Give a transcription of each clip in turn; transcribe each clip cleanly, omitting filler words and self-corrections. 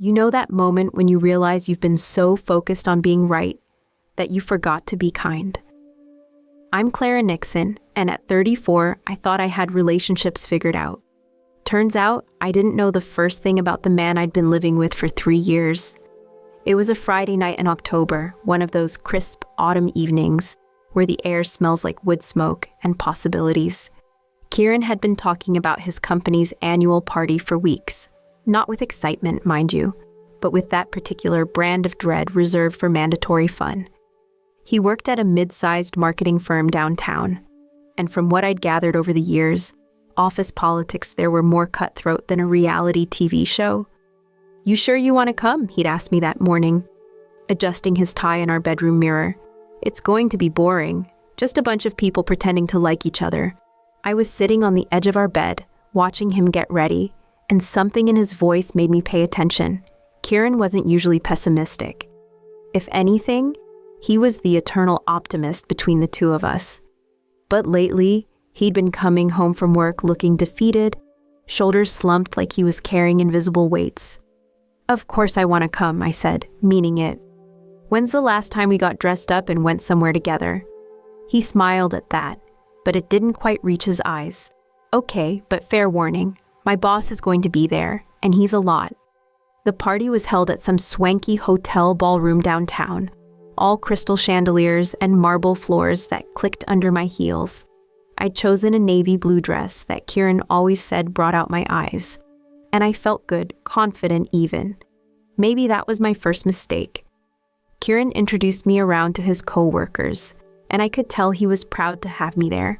You know that moment when you realize you've been so focused on being right that you forgot to be kind. I'm Clara Nixon, and at 34, I thought I had relationships figured out. Turns out, I didn't know the first thing about the man I'd been living with for 3 years. It was a Friday night in October, one of those crisp autumn evenings where the air smells like wood smoke and possibilities. Kieran had been talking about his company's annual party for weeks. Not with excitement, mind you, but with that particular brand of dread reserved for mandatory fun. He worked at a mid-sized marketing firm downtown, and from what I'd gathered over the years, office politics there were more cutthroat than a reality TV show. "You sure you want to come?" he'd asked me that morning, adjusting his tie in our bedroom mirror. "It's going to be boring, just a bunch of people pretending to like each other." I was sitting on the edge of our bed, watching him get ready, and something in his voice made me pay attention. Kieran wasn't usually pessimistic. If anything, he was the eternal optimist between the two of us. But lately, he'd been coming home from work looking defeated, shoulders slumped like he was carrying invisible weights. "Of course I want to come," I said, meaning it. "When's the last time we got dressed up and went somewhere together?" He smiled at that, but it didn't quite reach his eyes. "Okay, but fair warning. My boss is going to be there, and he's a lot." The party was held at some swanky hotel ballroom downtown, all crystal chandeliers and marble floors that clicked under my heels. I'd chosen a navy blue dress that Kieran always said brought out my eyes, and I felt good, confident even. Maybe that was my first mistake. Kieran introduced me around to his co-workers, and I could tell he was proud to have me there.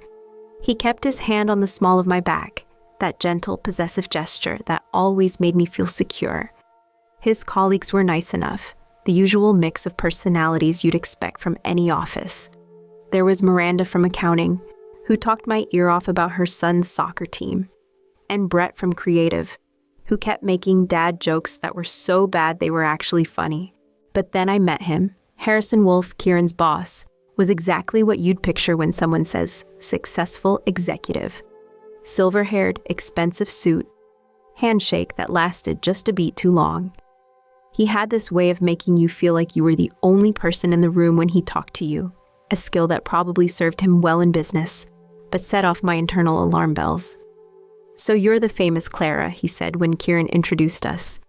He kept his hand on the small of my back, that gentle, possessive gesture that always made me feel secure. His colleagues were nice enough, the usual mix of personalities you'd expect from any office. There was Miranda from accounting, who talked my ear off about her son's soccer team, and Brett from creative, who kept making dad jokes that were so bad they were actually funny. But then I met him. Harrison Wolf, Kieran's boss, was exactly what you'd picture when someone says successful executive. Silver-haired, expensive suit, handshake that lasted just a beat too long. He had this way of making you feel like you were the only person in the room when he talked to you, a skill that probably served him well in business, but set off my internal alarm bells. "So you're the famous Clara," he said when Kieran introduced us.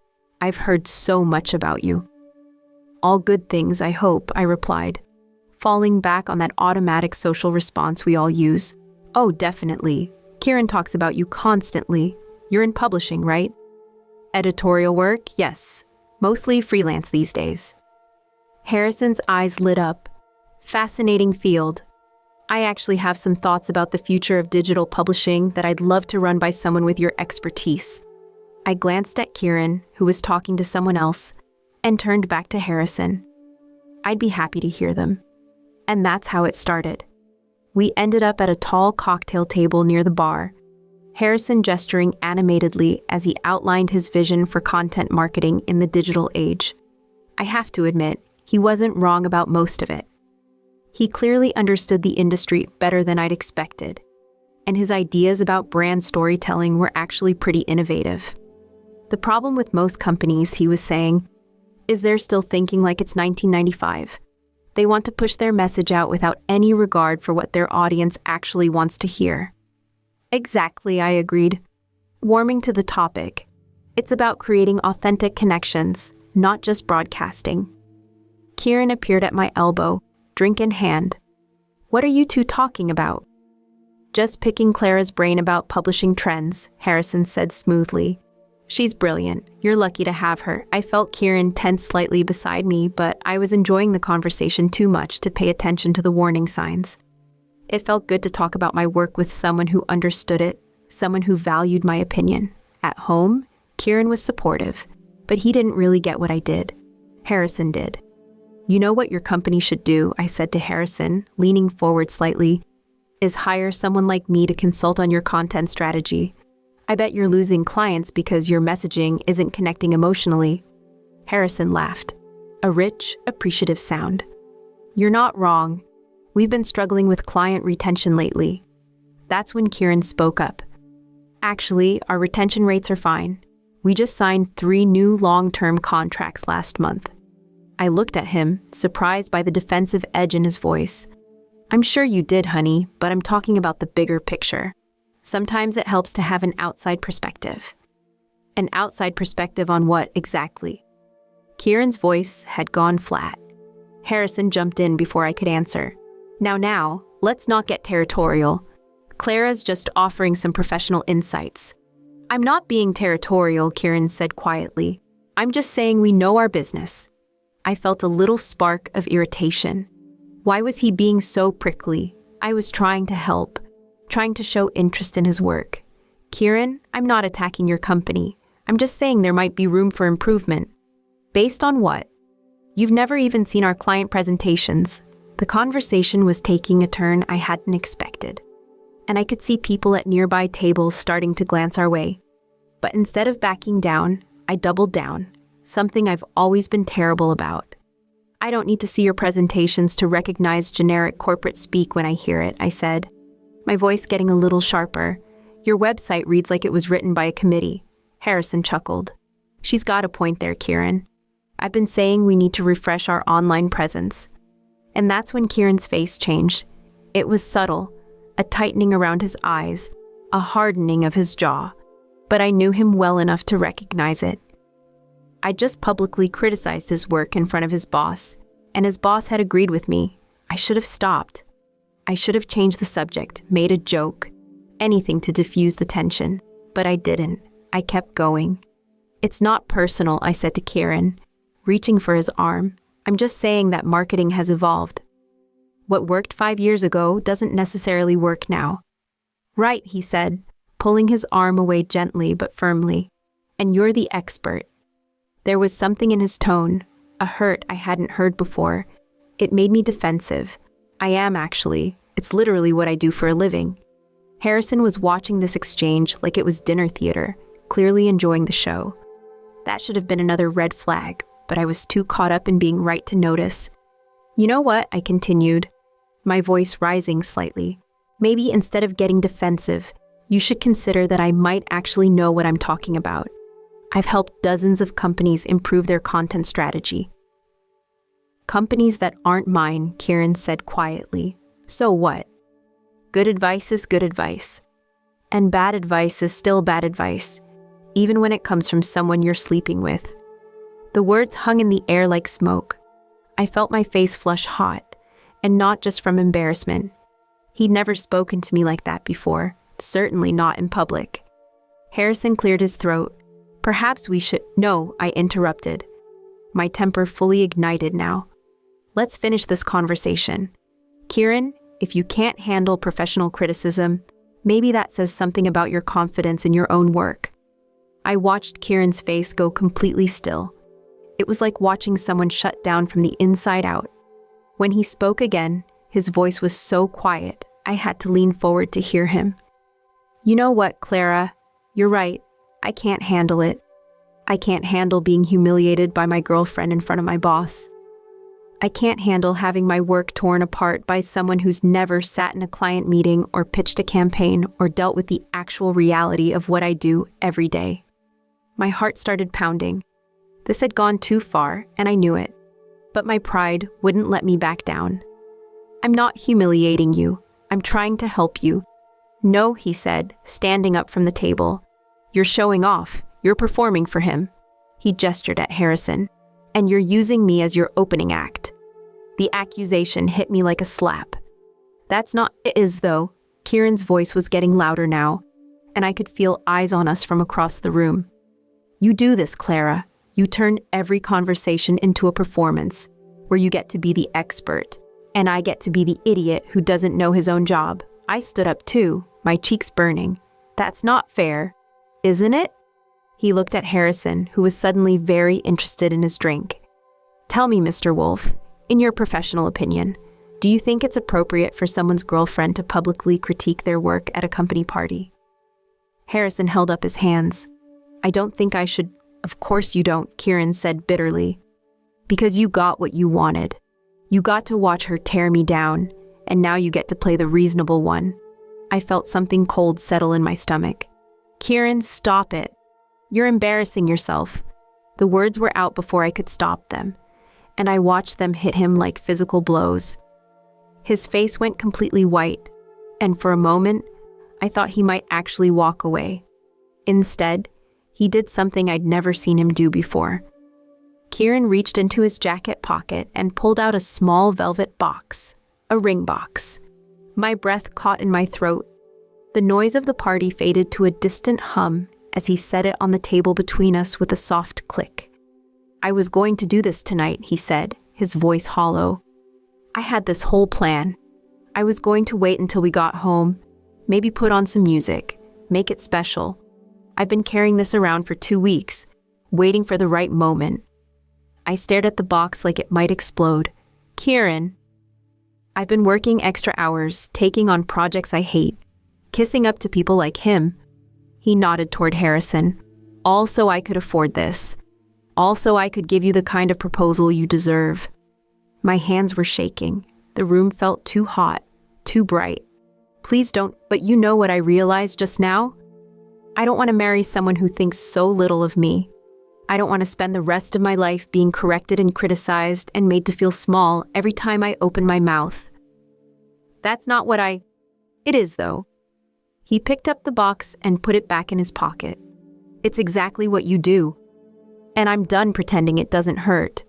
"I've heard so much about you." "All good things, I hope," I replied, falling back on that automatic social response we all use. "Oh, definitely. Kieran talks about you constantly. You're in publishing, right?" "Editorial work, yes. Mostly freelance these days." Harrison's eyes lit up. "Fascinating field. I actually have some thoughts about the future of digital publishing that I'd love to run by someone with your expertise." I glanced at Kieran, who was talking to someone else, and turned back to Harrison. I'd be happy to hear them. And that's how it started. We ended up at a tall cocktail table near the bar, Harrison gesturing animatedly as he outlined his vision for content marketing in the digital age. I have to admit, he wasn't wrong about most of it. He clearly understood the industry better than I'd expected, and his ideas about brand storytelling were actually pretty innovative. The problem with most companies, he was saying, is they're still thinking like it's 1995. They want to push their message out without any regard for what their audience actually wants to hear. Exactly, I agreed. Warming to the topic, it's about creating authentic connections, not just broadcasting. Kieran appeared at my elbow, drink in hand. "What are you two talking about?" "Just picking Clara's brain about publishing trends," Harrison said smoothly. "She's brilliant. You're lucky to have her." I felt Kieran tense slightly beside me, but I was enjoying the conversation too much to pay attention to the warning signs. It felt good to talk about my work with someone who understood it, someone who valued my opinion. At home, Kieran was supportive, but he didn't really get what I did. Harrison did. "You know what your company should do," I said to Harrison, leaning forward slightly, "is hire someone like me to consult on your content strategy. I bet you're losing clients because your messaging isn't connecting emotionally." Harrison laughed, a rich, appreciative sound. "You're not wrong. We've been struggling with client retention lately." That's when Kieran spoke up. "Actually, our retention rates are fine. We just signed 3 new long-term contracts last month. I looked at him, surprised by the defensive edge in his voice. I'm sure you did, honey, but I'm talking about the bigger picture. Sometimes it helps to have an outside perspective. An outside perspective on what exactly? Kieran's voice had gone flat. Harrison jumped in before I could answer. Now, let's not get territorial. Clara's just offering some professional insights. I'm not being territorial, Kieran said quietly. I'm just saying we know our business. I felt a little spark of irritation. Why was he being so prickly? I was trying to help, trying to show interest in his work. Kieran, I'm not attacking your company. I'm just saying there might be room for improvement. Based on what? You've never even seen our client presentations. The conversation was taking a turn I hadn't expected, and I could see people at nearby tables starting to glance our way. But instead of backing down, I doubled down, something I've always been terrible about. I don't need to see your presentations to recognize generic corporate speak when I hear it, I said, my voice getting a little sharper. Your website reads like it was written by a committee. Harrison chuckled. She's got a point there, Kieran. I've been saying we need to refresh our online presence. And that's when Kieran's face changed. It was subtle, a tightening around his eyes, a hardening of his jaw. But I knew him well enough to recognize it. I just publicly criticized his work in front of his boss, and his boss had agreed with me. I should have stopped. I should have changed the subject, made a joke, anything to diffuse the tension. But I didn't. I kept going. It's not personal, I said to Kieran, reaching for his arm. I'm just saying that marketing has evolved. What worked 5 years ago doesn't necessarily work now. Right, he said, pulling his arm away gently but firmly. And you're the expert. There was something in his tone, a hurt I hadn't heard before. It made me defensive. I am, actually. It's literally what I do for a living. Harrison was watching this exchange like it was dinner theater, clearly enjoying the show. That should have been another red flag, but I was too caught up in being right to notice. You know what? I continued, my voice rising slightly. Maybe instead of getting defensive, you should consider that I might actually know what I'm talking about. I've helped dozens of companies improve their content strategy. Companies that aren't mine, Kieran said quietly. So what? Good advice is good advice. And bad advice is still bad advice, even when it comes from someone you're sleeping with. The words hung in the air like smoke. I felt my face flush hot, and not just from embarrassment. He'd never spoken to me like that before, certainly not in public. Harrison cleared his throat. Perhaps we should— No, I interrupted. My temper fully ignited now. Let's finish this conversation. Kieran, if you can't handle professional criticism, maybe that says something about your confidence in your own work. I watched Kieran's face go completely still. It was like watching someone shut down from the inside out. When he spoke again, his voice was so quiet, I had to lean forward to hear him. You know what, Clara? You're right. I can't handle it. I can't handle being humiliated by my girlfriend in front of my boss. I can't handle having my work torn apart by someone who's never sat in a client meeting or pitched a campaign or dealt with the actual reality of what I do every day. My heart started pounding. This had gone too far, and I knew it. But my pride wouldn't let me back down. I'm not humiliating you. I'm trying to help you. No, he said, standing up from the table. You're showing off. You're performing for him. He gestured at Harrison. And you're using me as your opening act. The accusation hit me like a slap. That's not— It is, though. Kieran's voice was getting louder now, and I could feel eyes on us from across the room. You do this, Clara. You turn every conversation into a performance, where you get to be the expert, and I get to be the idiot who doesn't know his own job. I stood up too, my cheeks burning. That's not fair, isn't it? He looked at Harrison, who was suddenly very interested in his drink. Tell me, Mr. Wolf, in your professional opinion, do you think it's appropriate for someone's girlfriend to publicly critique their work at a company party? Harrison held up his hands. I don't think I should— Of course you don't, Kieran said bitterly. Because you got what you wanted. You got to watch her tear me down, and now you get to play the reasonable one. I felt something cold settle in my stomach. Kieran, stop it. You're embarrassing yourself." The words were out before I could stop them, and I watched them hit him like physical blows. His face went completely white, and for a moment, I thought he might actually walk away. Instead, he did something I'd never seen him do before. Kieran reached into his jacket pocket and pulled out a small velvet box, a ring box. My breath caught in my throat. The noise of the party faded to a distant hum as he set it on the table between us with a soft click. "I was going to do this tonight," he said, his voice hollow. "I had this whole plan. I was going to wait until we got home, maybe put on some music, make it special. I've been carrying this around for 2 weeks, waiting for the right moment." I stared at the box like it might explode. "Kieran, I've been working extra hours, taking on projects I hate, kissing up to people like him." He nodded toward Harrison. "All so I could afford this. All so I could give you the kind of proposal you deserve." My hands were shaking. The room felt too hot, too bright. "Please don't," but you know what I realized just now? I don't want to marry someone who thinks so little of me. I don't want to spend the rest of my life being corrected and criticized and made to feel small every time I open my mouth. That's not what It is, though. He picked up the box and put it back in his pocket. "It's exactly what you do. And I'm done pretending it doesn't hurt."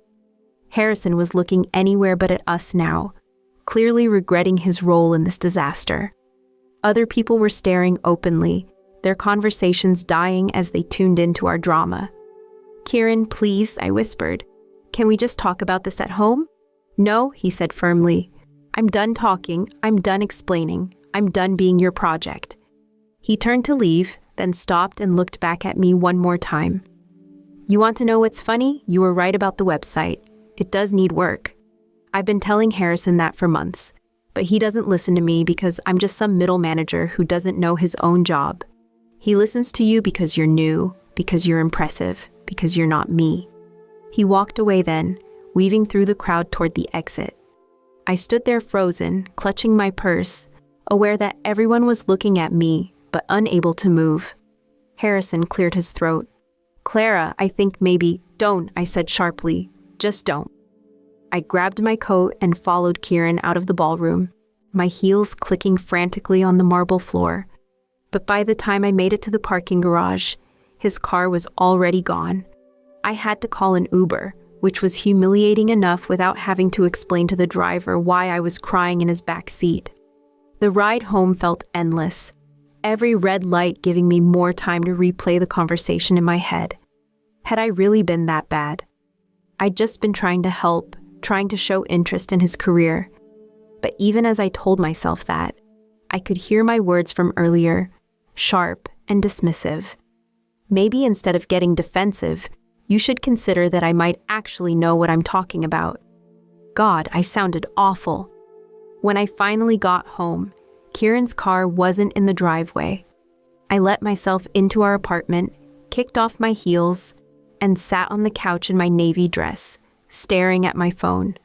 Harrison was looking anywhere but at us now, clearly regretting his role in this disaster. Other people were staring openly, their conversations dying as they tuned into our drama. "Kieran, please," I whispered. "Can we just talk about this at home?" "No," he said firmly. "I'm done talking, I'm done explaining, I'm done being your project." He turned to leave, then stopped and looked back at me one more time. "You want to know what's funny? You were right about the website. It does need work. I've been telling Harrison that for months, but he doesn't listen to me because I'm just some middle manager who doesn't know his own job. He listens to you because you're new, because you're impressive, because you're not me." He walked away then, weaving through the crowd toward the exit. I stood there frozen, clutching my purse, aware that everyone was looking at me, but unable to move. Harrison cleared his throat. "Clara, I think maybe—" "Don't," I said sharply. "Just don't." I grabbed my coat and followed Kieran out of the ballroom, my heels clicking frantically on the marble floor. But by the time I made it to the parking garage, his car was already gone. I had to call an Uber, which was humiliating enough without having to explain to the driver why I was crying in his back seat. The ride home felt endless, every red light giving me more time to replay the conversation in my head. Had I really been that bad? I'd just been trying to help, trying to show interest in his career. But even as I told myself that, I could hear my words from earlier, sharp and dismissive. Maybe instead of getting defensive, you should consider that I might actually know what I'm talking about. God, I sounded awful. When I finally got home, Kieran's car wasn't in the driveway. I let myself into our apartment, kicked off my heels, and sat on the couch in my navy dress, staring at my phone.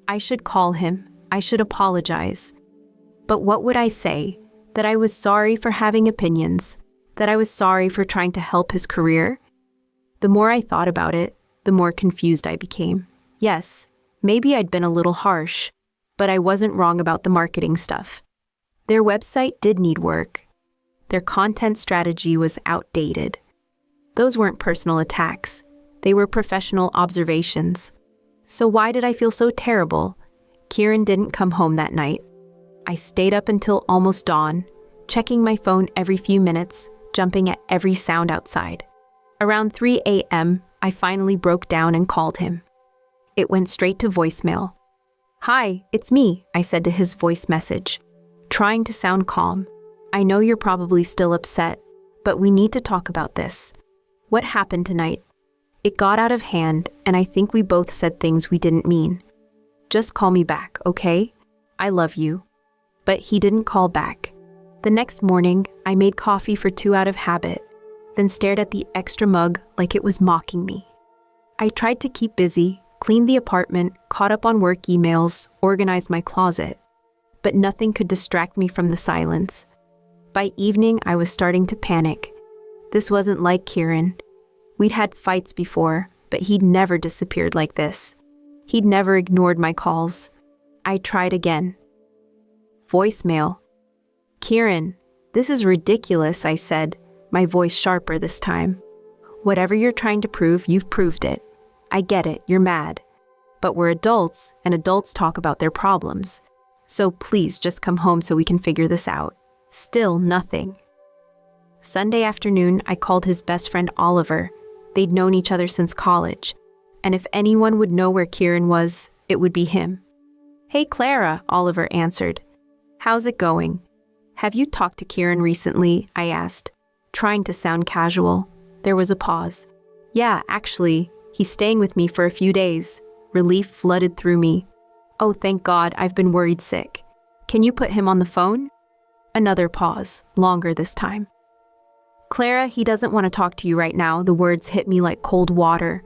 I should call him. I should apologize. But what would I say? That I was sorry for having opinions? That I was sorry for trying to help his career? The more I thought about it, the more confused I became. Yes, maybe I'd been a little harsh, but I wasn't wrong about the marketing stuff. Their website did need work. Their content strategy was outdated. Those weren't personal attacks. They were professional observations. So why did I feel so terrible? Kieran didn't come home that night. I stayed up until almost dawn, checking my phone every few minutes, jumping at every sound outside. Around 3 a.m., I finally broke down and called him. It went straight to voicemail. "Hi, it's me," I said to his voice message, trying to sound calm. "I know you're probably still upset, but we need to talk about this. What happened tonight? It got out of hand, and I think we both said things we didn't mean. Just call me back, okay? I love you." But he didn't call back. The next morning, I made coffee for 2 out of habit, then stared at the extra mug like it was mocking me. I tried to keep busy, cleaned the apartment, caught up on work emails, organized my closet. But nothing could distract me from the silence. By evening, I was starting to panic. This wasn't like Kieran. We'd had fights before, but he'd never disappeared like this. He'd never ignored my calls. I tried again. Voicemail. Kieran, this is ridiculous, I said, my voice sharper this time. Whatever you're trying to prove, you've proved it. I get it, you're mad. But we're adults, and adults talk about their problems. So please just come home so we can figure this out. Still nothing. Sunday afternoon, I called his best friend Oliver. They'd known each other since college. And if anyone would know where Kieran was, it would be him. Hey Clara, Oliver answered. How's it going? Have you talked to Kieran recently? I asked, trying to sound casual. There was a pause. Yeah, actually, he's staying with me for a few days. Relief flooded through me. Oh, thank God, I've been worried sick. Can you put him on the phone? Another pause, longer this time. Clara, he doesn't want to talk to you right now. The words hit me like cold water.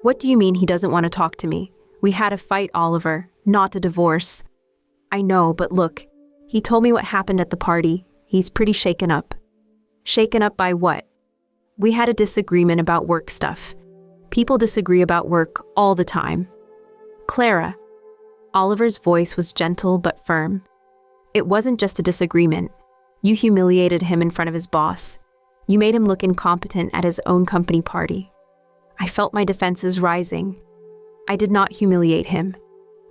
What do you mean he doesn't want to talk to me? We had a fight, Oliver, not a divorce. I know, but look, he told me what happened at the party. He's pretty shaken up. Shaken up by what? We had a disagreement about work stuff. People disagree about work all the time. Clara. Oliver's voice was gentle but firm. It wasn't just a disagreement. You humiliated him in front of his boss. You made him look incompetent at his own company party. I felt my defenses rising. I did not humiliate him.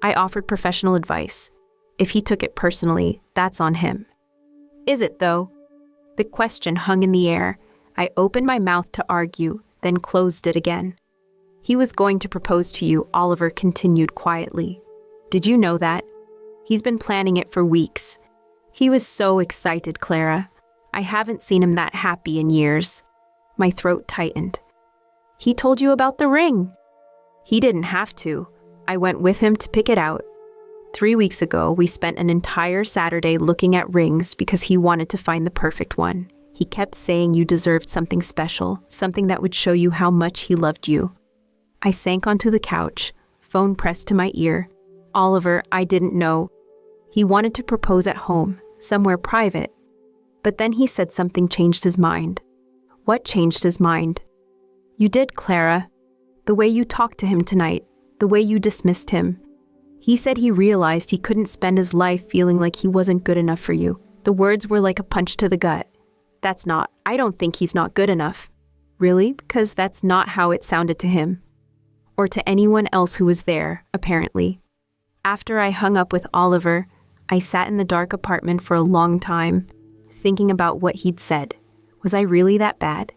I offered professional advice. If he took it personally, that's on him. Is it, though? The question hung in the air. I opened my mouth to argue, then closed it again. He was going to propose to you, Oliver continued quietly. Did you know that? He's been planning it for weeks. He was so excited, Clara. I haven't seen him that happy in years. My throat tightened. He told you about the ring. He didn't have to. I went with him to pick it out. 3 weeks ago, we spent an entire Saturday looking at rings because he wanted to find the perfect one. He kept saying you deserved something special, something that would show you how much he loved you. I sank onto the couch, phone pressed to my ear. Oliver, I didn't know. He wanted to propose at home, somewhere private. But then he said something changed his mind. What changed his mind? You did, Clara. The way you talked to him tonight, the way you dismissed him. He said he realized he couldn't spend his life feeling like he wasn't good enough for you. The words were like a punch to the gut. I don't think he's not good enough. Really? Because that's not how it sounded to him. Or to anyone else who was there, apparently. After I hung up with Oliver, I sat in the dark apartment for a long time, thinking about what he'd said. Was I really that bad?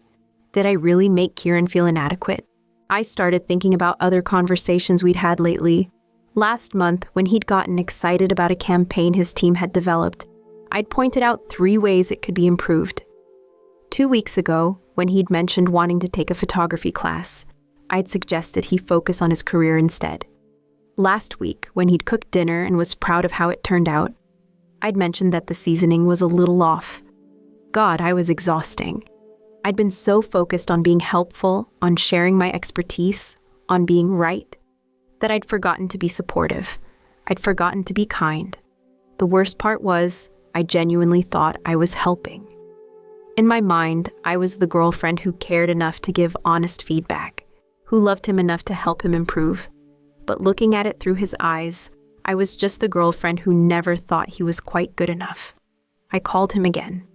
Did I really make Kieran feel inadequate? I started thinking about other conversations we'd had lately. Last month, when he'd gotten excited about a campaign his team had developed, I'd pointed out 3 ways it could be improved. 2 weeks ago, when he'd mentioned wanting to take a photography class, I'd suggested he focus on his career instead. Last week, when he'd cooked dinner and was proud of how it turned out, I'd mentioned that the seasoning was a little off. God, I was exhausting. I'd been so focused on being helpful, on sharing my expertise, on being right, that I'd forgotten to be supportive. I'd forgotten to be kind. The worst part was, I genuinely thought I was helping. In my mind, I was the girlfriend who cared enough to give honest feedback, who loved him enough to help him improve. But looking at it through his eyes, I was just the girlfriend who never thought he was quite good enough. I called him again.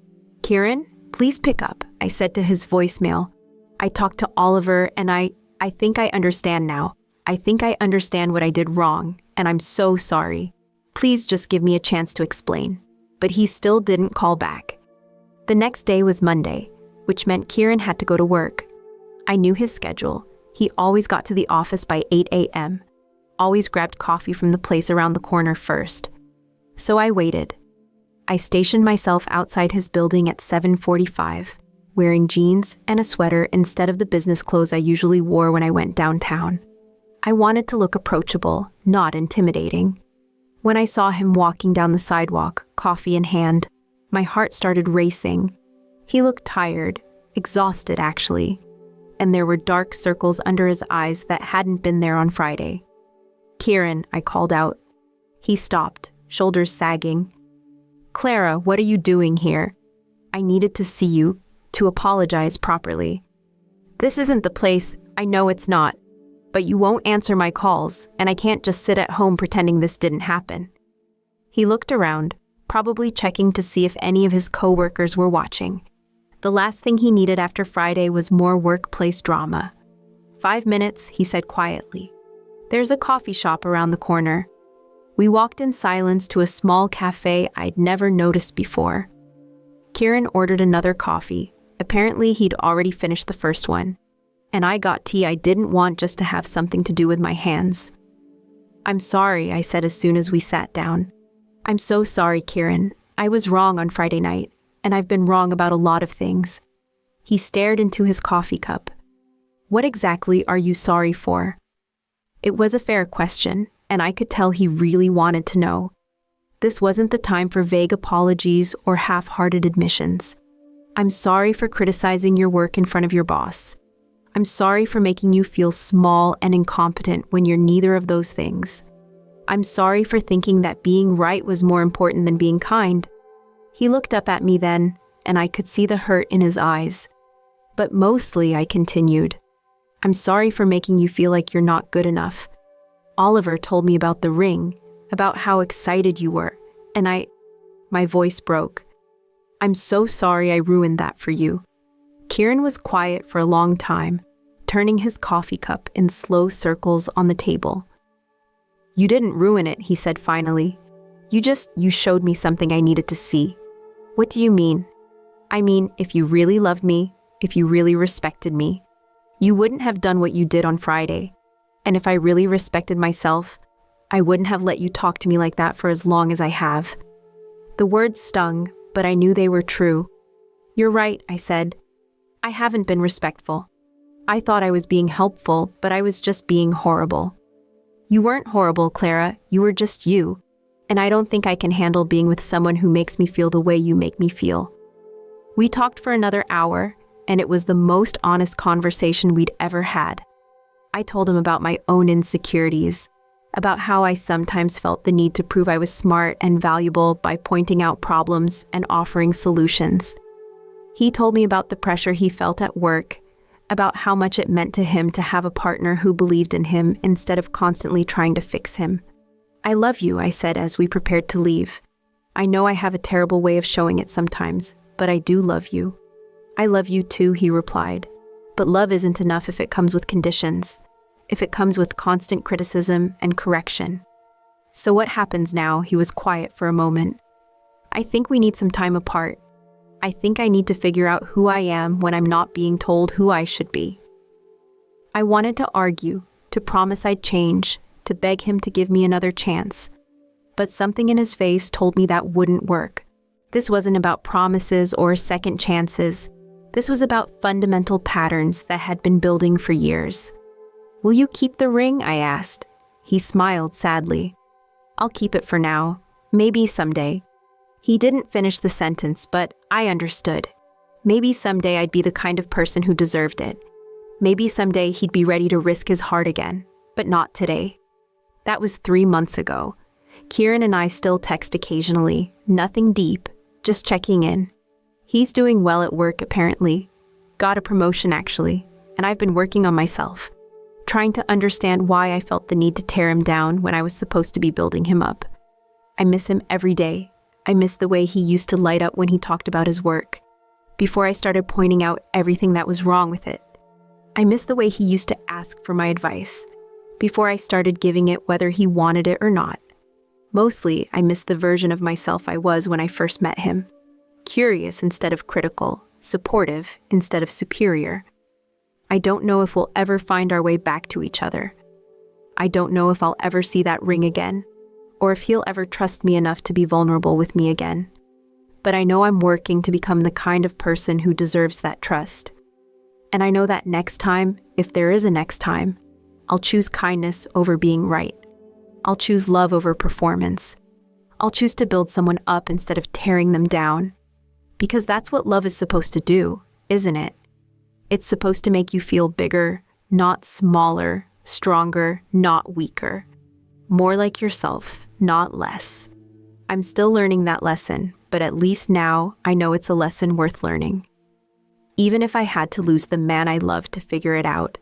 Kieran, please pick up, I said to his voicemail. I talked to Oliver and I think I understand now. I think I understand what I did wrong, and I'm so sorry. Please just give me a chance to explain. But he still didn't call back. The next day was Monday, which meant Kieran had to go to work. I knew his schedule. He always got to the office by 8 a.m., always grabbed coffee from the place around the corner first. So I waited. I stationed myself outside his building at 7:45, wearing jeans and a sweater instead of the business clothes I usually wore when I went downtown. I wanted to look approachable, not intimidating. When I saw him walking down the sidewalk, coffee in hand, my heart started racing. He looked tired, exhausted actually, and there were dark circles under his eyes that hadn't been there on Friday. Kieran, I called out. He stopped, shoulders sagging. Clara, what are you doing here? I needed to see you, to apologize properly. This isn't the place, I know it's not. But you won't answer my calls, and I can't just sit at home pretending this didn't happen. He looked around, probably checking to see if any of his coworkers were watching. The last thing he needed after Friday was more workplace drama. 5 minutes, he said quietly. There's a coffee shop around the corner. We walked in silence to a small cafe I'd never noticed before. Kieran ordered another coffee. Apparently, he'd already finished the first one. And I got tea I didn't want just to have something to do with my hands. I'm sorry, I said as soon as we sat down. I'm so sorry, Kieran. I was wrong on Friday night, and I've been wrong about a lot of things. He stared into his coffee cup. What exactly are you sorry for? It was a fair question, and I could tell he really wanted to know. This wasn't the time for vague apologies or half-hearted admissions. I'm sorry for criticizing your work in front of your boss. I'm sorry for making you feel small and incompetent when you're neither of those things. I'm sorry for thinking that being right was more important than being kind. He looked up at me then, and I could see the hurt in his eyes. But mostly, I continued, I'm sorry for making you feel like you're not good enough. Oliver told me about the ring, about how excited you were, and my voice broke. I'm so sorry I ruined that for you. Kieran was quiet for a long time, turning his coffee cup in slow circles on the table. You didn't ruin it, he said finally. You showed me something I needed to see. What do you mean? I mean, if you really loved me, if you really respected me, you wouldn't have done what you did on Friday. And if I really respected myself, I wouldn't have let you talk to me like that for as long as I have. The words stung, but I knew they were true. You're right, I said. I haven't been respectful. I thought I was being helpful, but I was just being horrible. You weren't horrible, Clara. You were just you. And I don't think I can handle being with someone who makes me feel the way you make me feel. We talked for another hour, and it was the most honest conversation we'd ever had. I told him about my own insecurities, about how I sometimes felt the need to prove I was smart and valuable by pointing out problems and offering solutions. He told me about the pressure he felt at work, about how much it meant to him to have a partner who believed in him instead of constantly trying to fix him. I love you, I said as we prepared to leave. I know I have a terrible way of showing it sometimes, but I do love you. I love you too, he replied. But love isn't enough if it comes with conditions, if it comes with constant criticism and correction. So what happens now? He was quiet for a moment. I think we need some time apart. I think I need to figure out who I am when I'm not being told who I should be. I wanted to argue, to promise I'd change, to beg him to give me another chance. But something in his face told me that wouldn't work. This wasn't about promises or second chances. This was about fundamental patterns that had been building for years. Will you keep the ring? I asked. He smiled sadly. I'll keep it for now. Maybe someday. He didn't finish the sentence, but I understood. Maybe someday I'd be the kind of person who deserved it. Maybe someday he'd be ready to risk his heart again, but not today. That was 3 months ago. Kieran and I still text occasionally, nothing deep, just checking in. He's doing well at work apparently. Got a promotion actually, and I've been working on myself, trying to understand why I felt the need to tear him down when I was supposed to be building him up. I miss him every day. I miss the way he used to light up when he talked about his work, before I started pointing out everything that was wrong with it. I miss the way he used to ask for my advice, before I started giving it whether he wanted it or not. Mostly, I miss the version of myself I was when I first met him. Curious instead of critical, supportive instead of superior. I don't know if we'll ever find our way back to each other. I don't know if I'll ever see that ring again, or if he'll ever trust me enough to be vulnerable with me again. But I know I'm working to become the kind of person who deserves that trust. And I know that next time, if there is a next time, I'll choose kindness over being right. I'll choose love over performance. I'll choose to build someone up instead of tearing them down. Because that's what love is supposed to do, isn't it? It's supposed to make you feel bigger, not smaller, stronger, not weaker. More like yourself, not less. I'm still learning that lesson, but at least now I know it's a lesson worth learning. even if I had to lose the man I loved to figure it out.